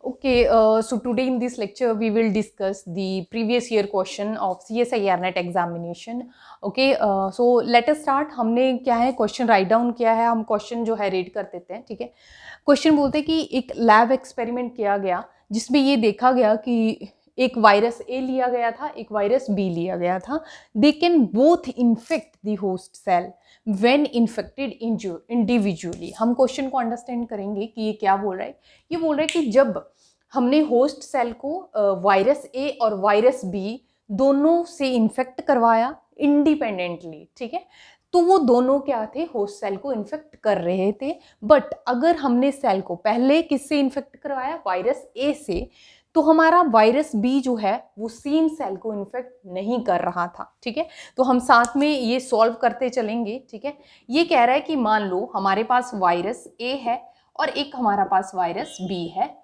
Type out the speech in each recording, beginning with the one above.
Okay, so today in this lecture we will discuss the previous year question of CSIR NET examination. Okay, so let us start. हमने क्या है question write down किया है, हम question जो है read कर देते हैं. ठीक है, क्वेश्चन बोलते हैं कि एक लैब एक्सपेरिमेंट किया गया जिसमें ये देखा गया कि एक वायरस ए लिया गया था, एक वायरस बी लिया गया था. They can both infect the host cell when infected individually. हम क्वेश्चन को अंडरस्टैंड करेंगे कि ये क्या बोल रहा है. ये बोल रहा है कि जब हमने होस्ट सेल को वायरस ए और वायरस बी दोनों से इन्फेक्ट करवाया इंडिपेंडेंटली, ठीक है, तो वो दोनों क्या थे, होस्ट सेल को इन्फेक्ट कर रहे थे. बट अगर हमने सेल को पहले किससे इन्फेक्ट करवाया, वायरस ए से, तो हमारा वायरस बी जो है वो सेम सेल को इन्फेक्ट नहीं कर रहा था. ठीक है, तो हम साथ में ये सॉल्व करते चलेंगे. ठीक है, ये कह रहा है कि मान लो हमारे पास वायरस ए है और एक हमारा पास वायरस बी है.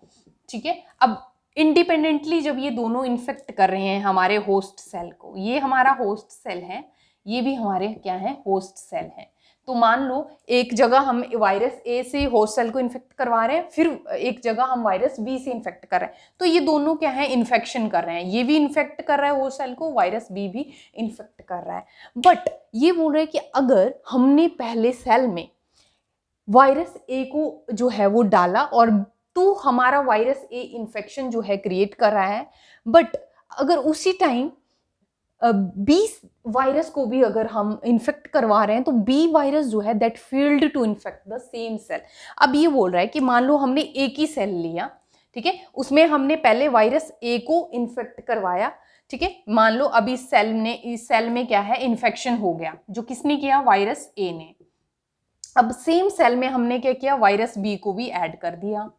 ठीक है, अब इंडिपेंडेंटली जब ये दोनों इन्फेक्ट कर रहे हैं हमारे होस्ट सेल को, ये हमारा होस्ट सेल है, ये भी हमारे क्या है, होस्ट सेल है. तो मान लो एक जगह हम वायरस ए से होस्ट सेल को इन्फेक्ट करवा रहे हैं, फिर एक जगह हम वायरस बी से इन्फेक्ट कर रहे हैं, तो ये दोनों क्या है, इन्फेक्शन कर रहे हैं. ये भी इन्फेक्ट कर रहा है होस्ट सेल को, वायरस बी भी इन्फेक्ट कर रहा है. बट ये बोल रहे हैं कि अगर हमने पहले सेल में वायरस ए को जो है वो डाला और तो हमारा वायरस ए इन्फेक्शन जो है क्रिएट कर रहा है, बट अगर उसी टाइम बी वायरस को भी अगर हम इन्फेक्ट करवा रहे हैं, तो बी वायरस जो है that failed to infect the same cell. अब ये बोल रहा है कि मान लो हमने एक ही सेल लिया, ठीक है, उसमें हमने पहले वायरस ए को इन्फेक्ट करवाया. ठीक है, मान लो अभी इस सेल में क्या है, इन्फेक्शन हो गया, जो किसने किया, वायरस ए ने. अब सेम सेल में हमने क्या किया, वायरस बी को भी ऐड कर दिया.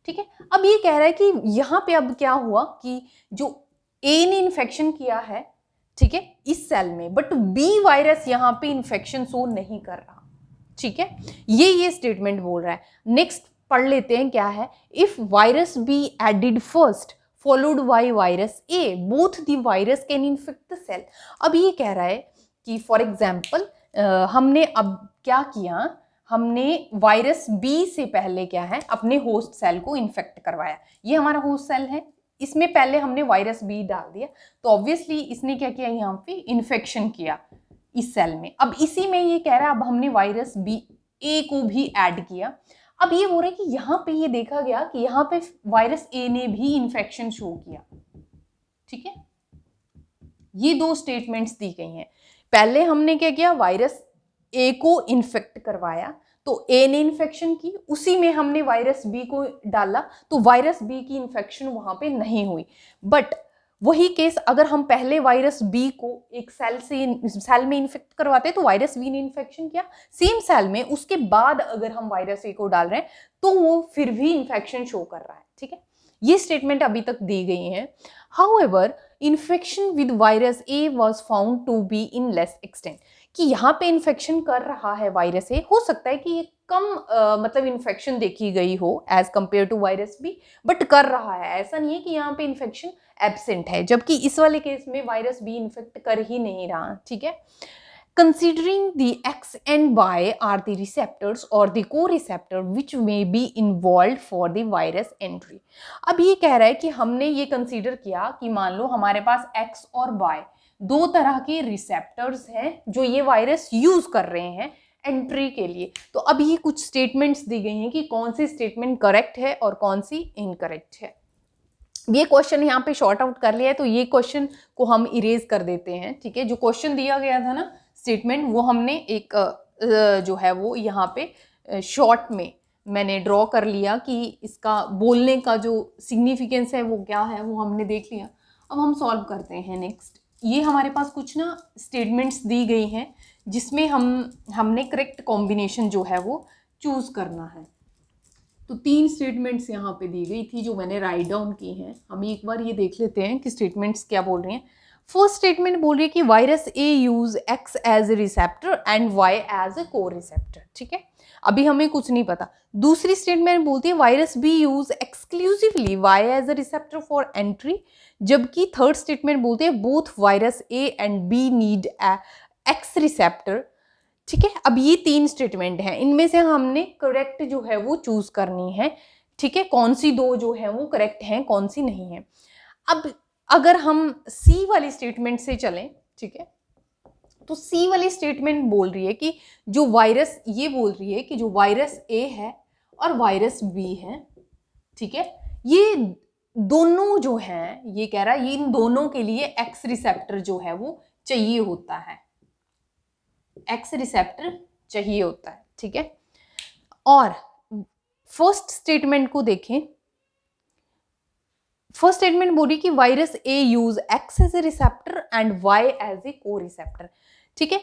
ठीक है, अब ये कह रहा है कि यहाँ पे अब क्या हुआ कि जो ए ने इन्फेक्शन किया है, ठीक है, इस सेल में, बट बी वायरस यहाँ पे इन्फेक्शन शो नहीं कर रहा. ठीक है, ये स्टेटमेंट बोल रहा है. नेक्स्ट पढ़ लेते हैं क्या है. If virus B added first followed by virus A, both the virus can infect the cell. अब ये कह रहा है कि फॉर एग्जाम्पल हमने अब क्या किया, हमने वायरस बी से पहले क्या है, अपने होस्ट सेल को इन्फेक्ट करवाया. ये हमारा होस्ट सेल है, इसमें पहले हमने वायरस बी डाल दिया, तो ऑब्वियसली इसने क्या किया, यहाँ पे इन्फेक्शन किया इस सेल में. अब इसी में ये कह रहा है अब हमने वायरस बी ए को भी ऐड किया. अब ये बोल रहा है कि यहाँ पे ये देखा गया कि यहाँ पे वायरस ए ने भी इन्फेक्शन शो किया. ठीक है, ये दो स्टेटमेंट्स दी गई हैं. पहले हमने क्या किया, वायरस ए को इन्फेक्ट करवाया, तो ए ने इन्फेक्शन की, उसी में हमने वायरस बी को डाला, तो वायरस बी की इन्फेक्शन वहां पे नहीं हुई. बट वही केस अगर हम पहले वायरस बी को एक सेल में इन्फेक्ट करवाते, तो वायरस बी ने इन्फेक्शन किया सेम सेल में, उसके बाद अगर हम वायरस ए को डाल रहे हैं, तो वो फिर भी इन्फेक्शन शो कर रहा है. ठीक है, ये स्टेटमेंट अभी तक दी गई है. However infection with virus A was found to be in less extent, कि यहाँ पे इन्फेक्शन कर रहा है वायरस ए, हो सकता है कि ये कम मतलब इन्फेक्शन देखी गई हो as compare to virus B, but कर रहा है. ऐसा नहीं है कि यहाँ पे इन्फेक्शन एब्सेंट है, जबकि इस वाले केस में वायरस बी इन्फेक्ट कर ही नहीं रहा. ठीक है, considering the X and Y are the receptors or the co-receptor which may be involved for the virus entry. अब ये कह रहा है कि हमने ये कंसीडर किया कि मान लो हमारे पास X और Y दो तरह के रिसेप्टर्स हैं जो ये वायरस यूज कर रहे हैं एंट्री के लिए. तो अब ये कुछ स्टेटमेंट्स दी गई हैं कि कौन सी स्टेटमेंट करेक्ट है और कौन सी इनकरेक्ट है. ये क्वेश्चन यहाँ पे शॉर्ट आउट कर लिया है, तो ये क्वेश्चन को हम इरेज कर देते हैं. ठीक है, जो क्वेश्चन दिया गया था ना स्टेटमेंट, वो हमने एक जो है वो यहाँ पे शॉर्ट में मैंने ड्रॉ कर लिया कि इसका बोलने का जो सिग्निफिकेंस है वो क्या है, वो हमने देख लिया. अब हम सॉल्व करते हैं. नेक्स्ट ये हमारे पास कुछ ना स्टेटमेंट्स दी गई हैं जिसमें हमने करेक्ट कॉम्बिनेशन जो है वो चूज करना है. तो 3 स्टेटमेंट्स यहाँ पे दी गई थी जो मैंने राइट डाउन की हैं. हम एक बार ये देख लेते हैं कि स्टेटमेंट्स क्या बोल रहे हैं. फर्स्ट स्टेटमेंट बोल रही है कि virus A use X as a receptor and Y as a co receptor. ठीक है, अभी हमें कुछ नहीं पता. दूसरी स्टेटमेंट बोलती है virus B use exclusively Y as a receptor for entry, जबकि थर्ड स्टेटमेंट बोलती है both virus A and B need X receptor. ठीक है, अब ये 3 स्टेटमेंट हैं, इनमें से हमने करेक्ट जो है वो चूज करनी है ठीक है, कौन सी दो जो है वो करेक्ट हैं, कौन सी नहीं है। अब अगर हम सी वाली स्टेटमेंट से चलें, ठीक है, तो सी वाली स्टेटमेंट बोल रही है कि जो वायरस, ये बोल रही है कि जो वायरस ए है और वायरस बी है, ठीक है, ये दोनों जो हैं, ये कह रहा है ये इन दोनों के लिए एक्स रिसेप्टर जो है वो चाहिए होता है, एक्स रिसेप्टर चाहिए होता है, ठीक है। और फर्स्ट स्टेटमेंट को देखें, फर्स्ट स्टेटमेंट बोली कि virus A use X as a receptor and Y as a co receptor, ठीक है।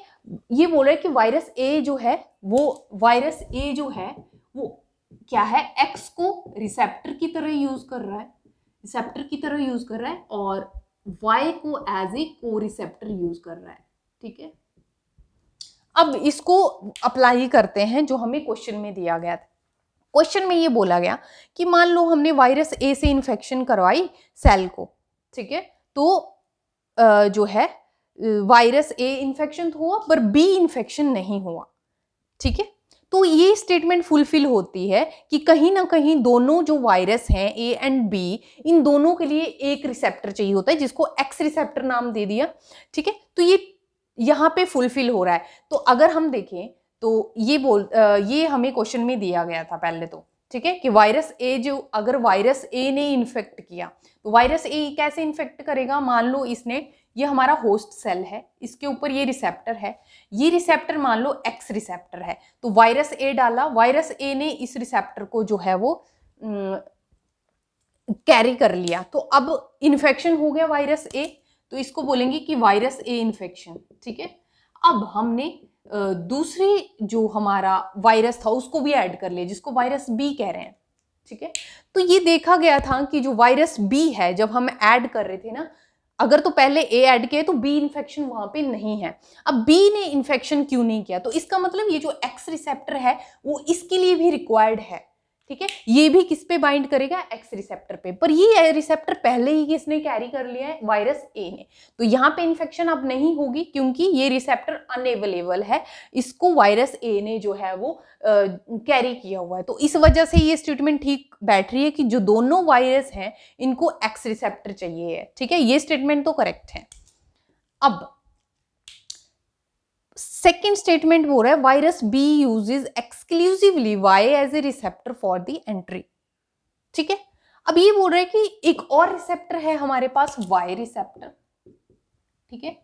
ये बोल रहा है कि वायरस ए जो है वो, वायरस ए जो है वो क्या है, एक्स को रिसेप्टर की तरह यूज कर रहा है, रिसेप्टर की तरह यूज कर रहा है, और वाई को as a co receptor use कर रहा है, ठीक है। अब इसको अप्लाई करते हैं जो हमें क्वेश्चन में दिया गया था। क्वेश्चन में ये बोला गया कि मान लो हमने वायरस ए से इन्फेक्शन करवाई सेल को, ठीक है, तो जो है वायरस ए इन्फेक्शन हुआ पर बी इन्फेक्शन नहीं हुआ, ठीक है। तो ये स्टेटमेंट फुलफिल होती है कि कहीं ना कहीं दोनों जो वायरस हैं ए एंड बी, इन दोनों के लिए एक रिसेप्टर चाहिए होता है जिसको एक्स रिसेप्टर नाम दे दिया, ठीक है। तो ये यहाँ पे फुलफिल हो रहा है। तो अगर हम देखें तो ये हमें क्वेश्चन में दिया गया था पहले तो, ठीक है, कि वायरस ए जो, अगर वायरस ए ने इन्फेक्ट किया तो वायरस ए कैसे इन्फेक्ट करेगा, मान लो इसने, ये हमारा होस्ट सेल है, इसके ऊपर ये रिसेप्टर है, ये रिसेप्टर मान लो एक्स रिसेप्टर है, तो वायरस ए डाला, वायरस ए ने इस रिसेप्टर को जो है वो कैरी कर लिया, तो अब इन्फेक्शन हो गया वायरस ए, तो इसको बोलेंगे कि वायरस ए इन्फेक्शन, ठीक है। अब हमने दूसरी जो हमारा वायरस था उसको भी ऐड कर लिया जिसको वायरस बी कह रहे हैं, ठीक है। तो ये देखा गया था कि जो वायरस बी है, जब हम ऐड कर रहे थे ना, अगर तो पहले ए ऐड किया तो बी इन्फेक्शन वहां पे नहीं है। अब बी ने इन्फेक्शन क्यों नहीं किया, तो इसका मतलब ये जो एक्स रिसेप्टर है वो इसके लिए भी रिक्वायर्ड है, ठीक है। ये भी किस पे बाइंड करेगा, एक्स रिसेप्टर पे, पर ये रिसेप्टर पहले ही किसने कैरी कर लिया है, वायरस ए ने, तो यहाँ पे इन्फेक्शन अब नहीं होगी क्योंकि ये रिसेप्टर अनअवेलेबल है, इसको वायरस ए ने जो है वो कैरी किया हुआ है। तो इस वजह से ये स्टेटमेंट ठीक बैठ रही है कि जो दोनों वायरस हैं इनको एक्स रिसेप्टर चाहिए है, ठीक है, ये स्टेटमेंट तो करेक्ट है। अब सेकेंड स्टेटमेंट बोल रहा है virus B uses exclusively Y as a receptor for the entry, ठीक है। अब ये बोल रहा है कि एक और रिसेप्टर है हमारे पास, वाई रिसेप्टर, ठीक है,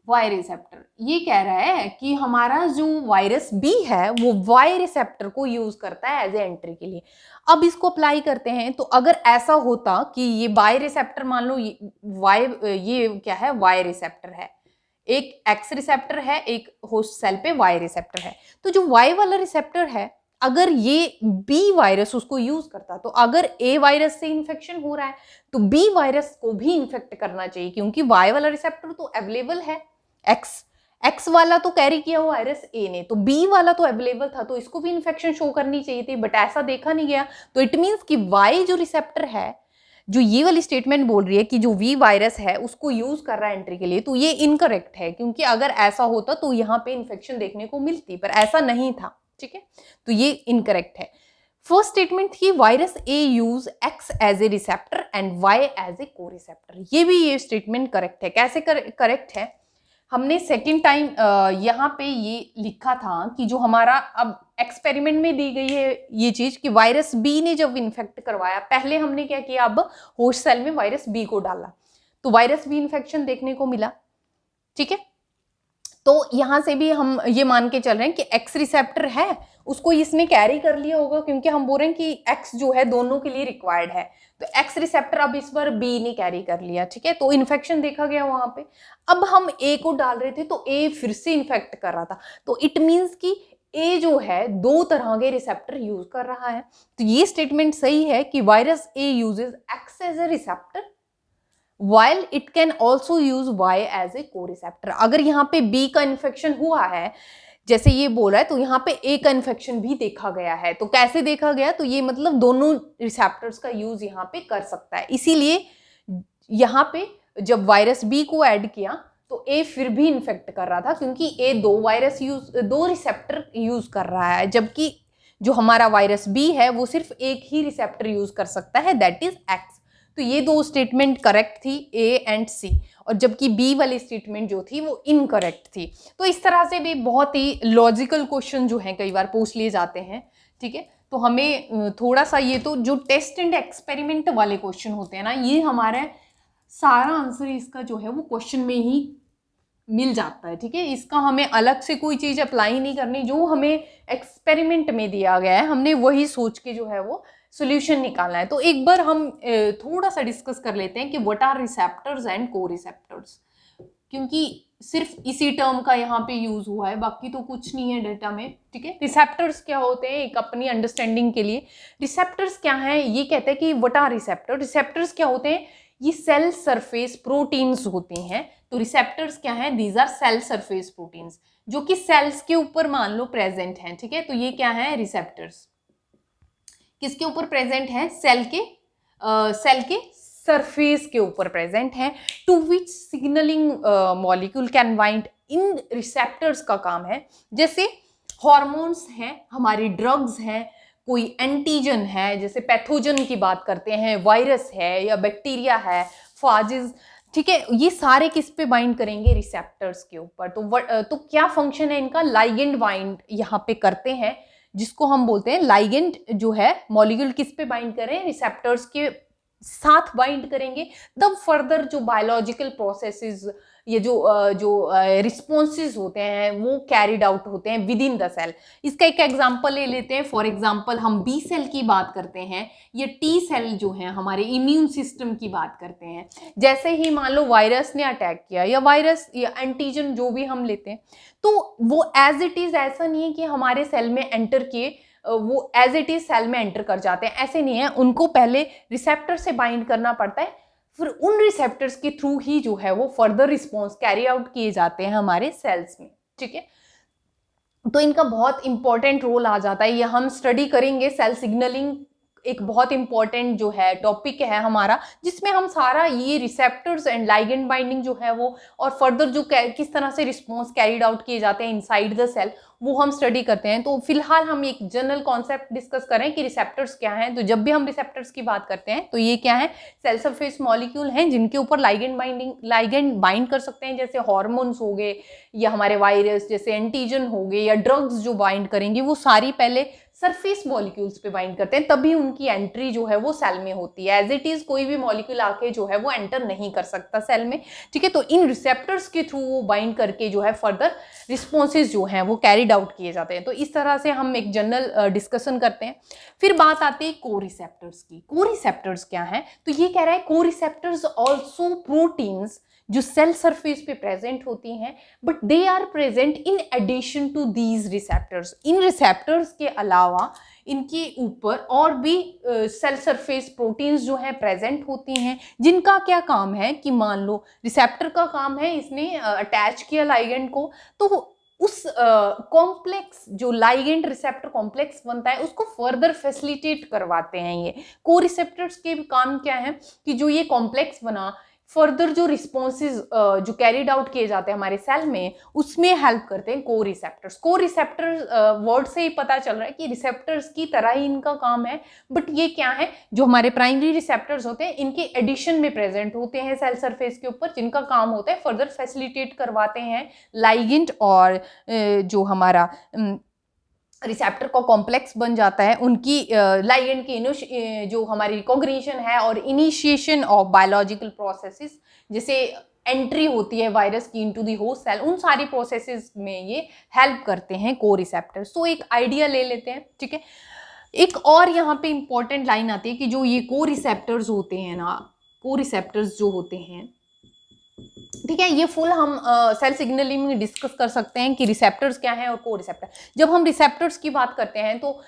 वाई रिसेप्टर। ये कह रहा है कि हमारा जो वायरस बी है वो वाई रिसेप्टर को यूज करता है एज ए एंट्री के लिए। अब इसको अप्लाई करते हैं, तो अगर ऐसा होता कि ये वाई रिसेप्टर, मान लो ये क्या है, वाई रिसेप्टर है, एक एक्स रिसेप्टर है, एक होस्ट सेल पे वाई रिसेप्टर है, तो जो वाई वाला रिसेप्टर है अगर ये बी वायरस उसको यूज करता, तो अगर ए वायरस से इन्फेक्शन हो रहा है तो बी वायरस को भी इन्फेक्ट करना चाहिए, क्योंकि वाई वाला रिसेप्टर तो अवेलेबल है, एक्स वाला तो कैरी किया हुआ वायरस ए ने, तो बी वाला तो अवेलेबल था, तो इसको भी इन्फेक्शन शो करनी चाहिए थी, बट ऐसा देखा नहीं गया। तो इट मीन्स कि वाई जो रिसेप्टर है, जो ये वाली स्टेटमेंट बोल रही है कि जो वी वायरस है उसको यूज कर रहा है एंट्री के लिए, तो ये इनकरेक्ट है, क्योंकि अगर ऐसा होता तो यहाँ पे इन्फेक्शन देखने को मिलती, पर ऐसा नहीं था, ठीक है, तो ये इनकरेक्ट है। फर्स्ट स्टेटमेंट थी virus A use X as a receptor and Y as a co receptor, ये भी ये स्टेटमेंट करेक्ट है। कैसे करेक्ट है, हमने सेकेंड टाइम यहाँ पे ये लिखा था कि जो हमारा अब एक्सपेरिमेंट में दी गई है ये चीज कि वायरस बी ने जब इन्फेक्ट करवाया, पहले हमने क्या किया, अब होस्ट सेल में वायरस बी को डाला तो वायरस बी इन्फेक्शन देखने को मिला, ठीक है। तो यहां से भी हम ये मान के चल रहे हैं कि एक्स रिसेप्टर है, उसको इसने कैरी कर लिया होगा, क्योंकि हम बोल रहे हैं कि एक्स जो है दोनों के लिए रिक्वायर्ड है, तो एक्स रिसेप्टर अब इस बार बी ने कैरी कर लिया, ठीक है, तो इन्फेक्शन देखा गया वहां पे। अब हम ए को डाल रहे थे तो ए फिर से इन्फेक्ट कर रहा था, तो इट मीन्स कि ए जो है दो तरह के रिसेप्टर यूज कर रहा है। तो ये स्टेटमेंट सही है कि virus A uses X as a receptor while it can also use Y as a co-receptor। अगर यहाँ पे B का इन्फेक्शन हुआ है जैसे ये बोल रहा है, तो यहाँ पे A का इन्फेक्शन भी देखा गया है। तो कैसे देखा गया, तो ये मतलब दोनों रिसेप्टर्स का यूज यहाँ पे कर सकता है, इसीलिए यहाँ पे जब वायरस B को ऐड किया तो A फिर भी इन्फेक्ट कर रहा था, क्योंकि A दो रिसेप्टर यूज कर रहा है, जबकि जो हमारा वायरस बी है वो सिर्फ एक ही रिसेप्टर यूज कर सकता है, दैट इज एक्स। तो ये दो स्टेटमेंट करेक्ट थी, ए एंड सी, और जबकि बी वाली स्टेटमेंट जो थी वो इनकरेक्ट थी। तो इस तरह से भी बहुत ही लॉजिकल क्वेश्चन जो है कई बार पूछ लिए जाते हैं, ठीक है। तो हमें थोड़ा सा ये तो जो टेस्ट एंड एक्सपेरिमेंट वाले क्वेश्चन होते हैं ना, ये हमारा सारा आंसर इसका जो है वो क्वेश्चन में ही मिल जाता है, ठीक है। इसका हमें अलग से कोई चीज़ अप्लाई नहीं करनी, जो हमें एक्सपेरिमेंट में दिया गया है हमने वही सोच के जो है वो सोल्यूशन निकालना है। तो एक बार हम थोड़ा सा डिस्कस कर लेते हैं कि व्हाट आर रिसेप्टर्स एंड को रिसेप्टर्स, क्योंकि सिर्फ इसी टर्म का यहाँ पे यूज हुआ है, बाकी तो कुछ नहीं है डेटा में, ठीक है। रिसेप्टर्स क्या होते हैं, एक अपनी अंडरस्टैंडिंग के लिए रिसेप्टर्स क्या है, ये कहते हैं कि व्हाट आर रिसेप्टर। रिसेप्टर्स क्या होते हैं, ये सेल सरफेस प्रोटीन्स होते हैं। तो रिसेप्टर्स क्या हैं, these are cell surface proteins, जो कि सेल्स के ऊपर मान लो प्रेजेंट हैं, ठीक है। तो ये क्या है, रिसेप्टर्स किसके ऊपर प्रेजेंट है, सेल के सरफेस के ऊपर प्रेजेंट है। To which signalling molecule can bind, इन रिसेप्टर्स का काम है, जैसे हॉर्मोन्स हैं, हमारी ड्रग्स हैं, कोई एंटीजन है, जैसे पैथोजन की बात करते हैं, वायरस है या बैक्टीरिया है, फाजिज, ठीक है। ये सारे किस पे बाइंड करेंगे, रिसेप्टर्स के ऊपर। तो क्या फंक्शन है इनका, लाइगेंड बाइंड यहाँ पे करते हैं, जिसको हम बोलते हैं लाइगेंड जो है, मॉलिक्यूल किस पे बाइंड करें, रिसेप्टर्स के साथ बाइंड करेंगे, तब फर्दर जो बायोलॉजिकल प्रोसेसेस, ये जो रिस्पॉन्सेज होते हैं वो कैरिड आउट होते हैं विद इन द सेल। इसका एक एग्जांपल ले लेते हैं। फॉर एग्जांपल हम बी सेल की बात करते हैं, ये टी सेल जो है हमारे इम्यून सिस्टम की बात करते हैं। जैसे ही मान लो वायरस ने अटैक किया, या वायरस या एंटीजन जो भी हम लेते हैं, तो वो एज इट इज, ऐसा नहीं है कि हमारे सेल में एंटर किए वो एज इट इज सेल में एंटर कर जाते हैं, ऐसे नहीं है। उनको पहले रिसेप्टर से बाइंड करना पड़ता है, फिर उन रिसेप्टर्स के थ्रू ही जो है वो फर्दर रिस्पॉन्स कैरी आउट किए जाते हैं हमारे सेल्स में, ठीक है। तो इनका बहुत इंपॉर्टेंट रोल आ जाता है, ये हम स्टडी करेंगे। सेल सिग्नलिंग एक बहुत इंपॉर्टेंट जो है टॉपिक है हमारा, जिसमें हम सारा ये रिसेप्टर्स एंड लाइगेंड बाइंडिंग जो है वो, और फर्दर जो किस तरह से रिस्पॉन्स कैरीड आउट किए जाते हैं इनसाइड द सेल, वो हम स्टडी करते हैं। तो फिलहाल हम एक जनरल कॉन्सेप्ट डिस्कस करें कि रिसेप्टर्स क्या हैं। तो जब भी हम रिसेप्टर्स की बात करते हैं तो ये क्या है, सेल सरफेस मॉलिक्यूल हैं जिनके ऊपर लाइगेंड बाइंड कर सकते हैं, जैसे हॉर्मोन्स हो गए, या हमारे वायरस जैसे एंटीजन हो गए, या ड्रग्स जो बाइंड करेंगे, वो सारी पहले सरफेस मॉलिक्यूल्स पे बाइंड करते हैं, तभी उनकी एंट्री जो है वो सेल में होती है। एज इट इज कोई भी मॉलिक्यूल आके जो है वो एंटर नहीं कर सकता सेल में, ठीक है। तो इन रिसेप्टर्स के थ्रू वो बाइंड करके जो है फर्दर रिस्पॉन्सेज जो हैं वो कैरिड आउट किए जाते हैं। तो इस तरह से हम एक जनरल डिस्कशन करते हैं। फिर बात आती है को रिसेप्टर्स की। को रिसेप्टर्स क्या है, तो ये कह रहा है को रिसेप्टर्स ऑल्सो प्रोटीन्स जो सेल सरफेस पे प्रेजेंट होती हैं, but they are present in addition to these receptors. इन रिसेप्टर्स के अलावा इनके ऊपर और भी सेल सरफेस प्रोटीन्स जो है प्रेजेंट होती हैं, जिनका क्या काम है कि मान लो रिसेप्टर का काम है, इसने अटैच किया लाइगेंड को, तो उस कॉम्प्लेक्स जो लाइगेंड रिसेप्टर कॉम्प्लेक्स बनता है उसको फर्दर फैसिलिटेट करवाते हैं। ये को रिसेप्टर्स के काम क्या है कि जो ये कॉम्प्लेक्स बना, फर्दर जो रिस्पॉन्सेज जो कैरिड आउट किए जाते हैं हमारे सेल में, उसमें हेल्प करते हैं को रिसेप्टर्स। को रिसेप्टर्स वर्ड से ही पता चल रहा है कि रिसेप्टर्स की तरह ही इनका काम है, बट ये क्या है, जो हमारे प्राइमरी रिसेप्टर्स होते हैं इनके एडिशन में प्रेजेंट होते हैं सेल सरफेस के ऊपर, जिनका काम होता है फर्दर फैसिलिटेट करवाते हैं लाइगेंड, और जो हमारा रिसेप्टर का कॉम्प्लेक्स बन जाता है, उनकी लाइगेंड की जो हमारी रिकॉग्निशन है और इनिशिएशन ऑफ बायोलॉजिकल प्रोसेसेस, जैसे एंट्री होती है वायरस की इनटू द होस्ट सेल, उन सारी प्रोसेसेस में ये हेल्प करते हैं को रिसेप्टर्स। तो एक आइडिया ले लेते हैं, ठीक है। एक और यहाँ पे इंपॉर्टेंट लाइन आती है कि जो ये को रिसेप्टर्स होते हैं ना, को रिसेप्टर्स जो होते हैं, ठीक है, ये फुल हम सेल सिग्नलिंग में डिस्कस कर सकते हैं कि रिसेप्टर्स क्या हैं और को रिसेप्टर। जब हम रिसेप्टर्स की बात करते हैं तो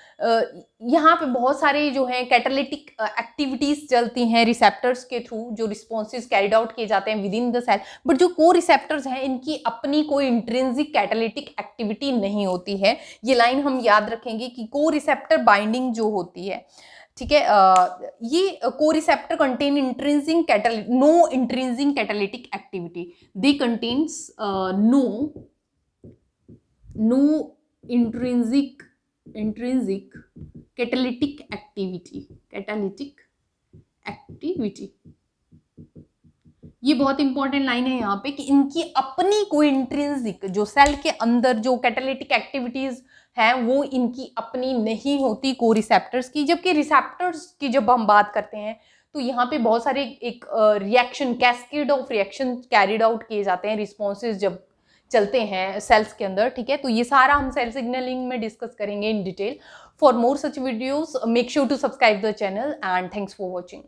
यहाँ पे बहुत सारे जो हैं कैटालिटिक एक्टिविटीज चलती हैं रिसेप्टर्स के थ्रू, जो रिस्पॉन्सेज कैरिड आउट किए जाते हैं within the cell. But जो को रिसेप्टर्स हैं इनकी अपनी कोई इंट्रिंसिक कैटालिटिक एक्टिविटी नहीं होती है। ये लाइन हम याद रखेंगे कि को रिसेप्टर बाइंडिंग जो होती है, ठीक है, ये को receptor contain no intrinsic catalytic activity, they contains no intrinsic intrinsic catalytic activity, ये बहुत इंपॉर्टेंट लाइन है यहाँ पे कि इनकी अपनी कोई इंट्रिंसिक, जो सेल के अंदर जो कैटालिटिक एक्टिविटीज हैं वो इनकी अपनी नहीं होती को रिसेप्टर्स की। जबकि रिसेप्टर्स की जब हम बात करते हैं तो यहाँ पे बहुत सारे एक reaction, cascade of reaction carried out किए जाते हैं, रिस्पॉन्सेज जब चलते हैं सेल्स के अंदर, ठीक है। तो ये सारा हम सेल सिग्नलिंग में डिस्कस करेंगे in detail. For more such videos make sure to subscribe the channel and thanks for watching.